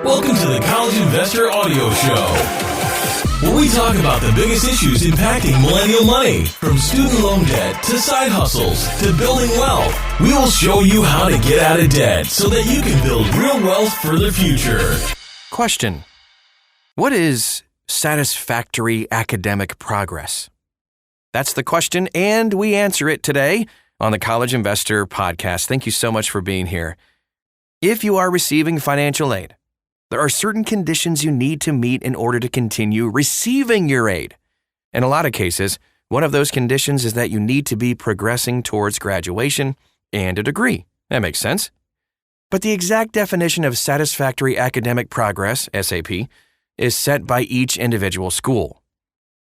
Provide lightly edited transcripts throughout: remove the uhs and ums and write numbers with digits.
Welcome to the College Investor Audio Show, where we talk about the biggest issues impacting millennial money, from student loan debt to side hustles to building wealth. We will show you how to get out of debt so that you can build real wealth for the future. Question: what is satisfactory academic progress? That's the question, and we answer it today on the College Investor Podcast. Thank you so much for being here. If you are receiving financial aid, there are certain conditions you need to meet in order to continue receiving your aid. In a lot of cases, one of those conditions is that you need to be progressing towards graduation and a degree. That makes sense. But the exact definition of satisfactory academic progress, SAP, is set by each individual school.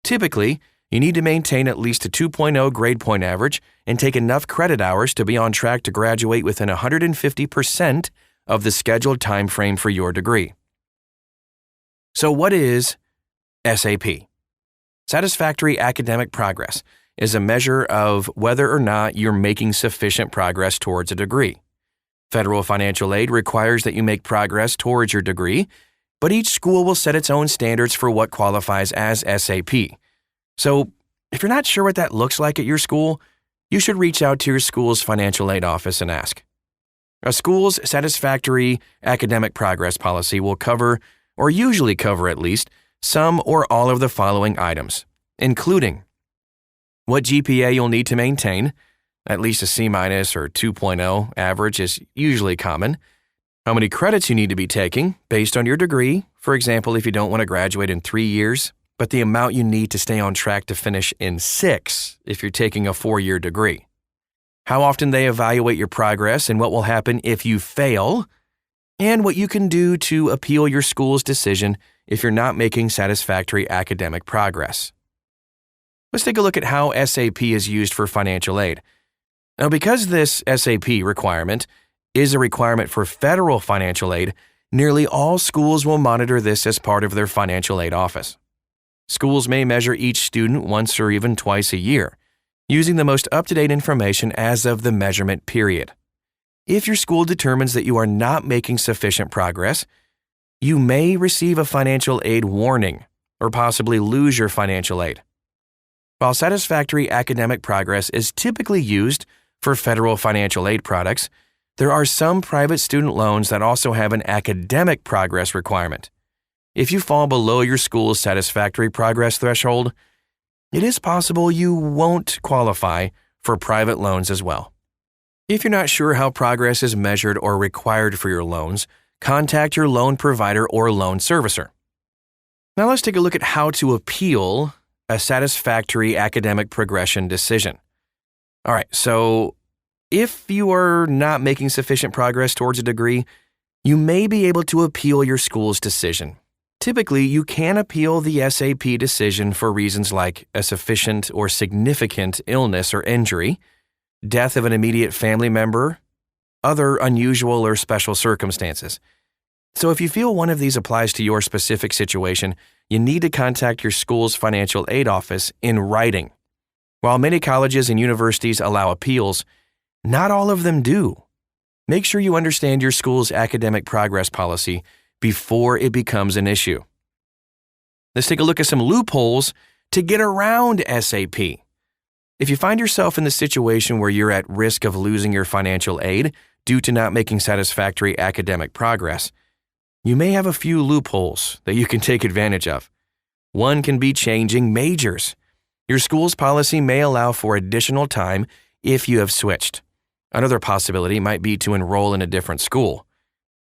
Typically, you need to maintain at least a 2.0 grade point average and take enough credit hours to be on track to graduate within 150% of the scheduled time frame for your degree. So what is SAP? Satisfactory academic progress is a measure of whether or not you're making sufficient progress towards a degree. Federal financial aid requires that you make progress towards your degree, but each school will set its own standards for what qualifies as SAP. So, if you're not sure what that looks like at your school, you should reach out to your school's financial aid office and ask. A school's satisfactory academic progress policy will cover, or usually cover at least, some or all of the following items, including what GPA you'll need to maintain. At least a C- or 2.0 average is usually common. How many credits you need to be taking based on your degree. For example, if you don't want to graduate in 3 years, but the amount you need to stay on track to finish in 6 if you're taking a 4-year degree. How often they evaluate your progress and what will happen if you fail, and what you can do to appeal your school's decision if you're not making satisfactory academic progress. Let's take a look at how SAP is used for financial aid. Now, because this SAP requirement is a requirement for federal financial aid, nearly all schools will monitor this as part of their financial aid office. Schools may measure each student once or even twice a year, using the most up-to-date information as of the measurement period. If your school determines that you are not making sufficient progress, you may receive a financial aid warning or possibly lose your financial aid. While satisfactory academic progress is typically used for federal financial aid products, there are some private student loans that also have an academic progress requirement. If you fall below your school's satisfactory progress threshold, it is possible you won't qualify for private loans as well. If you're not sure how progress is measured or required for your loans, contact your loan provider or loan servicer. Now let's take a look at how to appeal a satisfactory academic progression decision. All right, so if you are not making sufficient progress towards a degree, you may be able to appeal your school's decision. Typically, you can appeal the SAP decision for reasons like a sufficient or significant illness or injury, death of an immediate family member, other unusual or special circumstances. So if you feel one of these applies to your specific situation, you need to contact your school's financial aid office in writing. While many colleges and universities allow appeals, not all of them do. Make sure you understand your school's academic progress policy before it becomes an issue. Let's take a look at some loopholes to get around SAP. If you find yourself in the situation where you're at risk of losing your financial aid due to not making satisfactory academic progress, you may have a few loopholes that you can take advantage of. One can be changing majors. Your school's policy may allow for additional time if you have switched. Another possibility might be to enroll in a different school.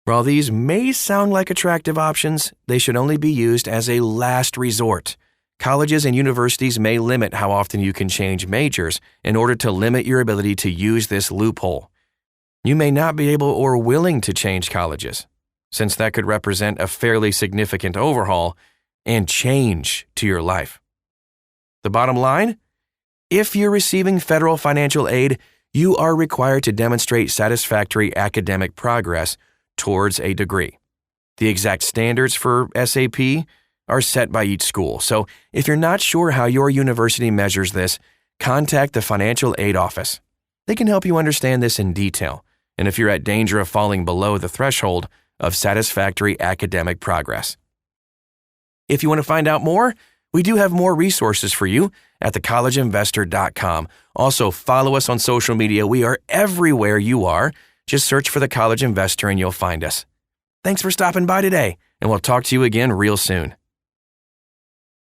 While these may sound like attractive options, they should only be used as a last resort. Colleges and universities may limit how often you can change majors in order to limit your ability to use this loophole. You may not be able or willing to change colleges, since that could represent a fairly significant overhaul and change to your life. The bottom line? If you're receiving federal financial aid, you are required to demonstrate satisfactory academic progress towards a degree. The exact standards for SAP are set by each school, so if you're not sure how your university measures this, contact the financial aid office. They can help you understand this in detail, and if you're at danger of falling below the threshold, of Satisfactory Academic Progress. If you want to find out more, we do have more resources for you at thecollegeinvestor.com. Also, follow us on social media. We are everywhere you are. Just search for The College Investor and you'll find us. Thanks for stopping by today, and we'll talk to you again real soon.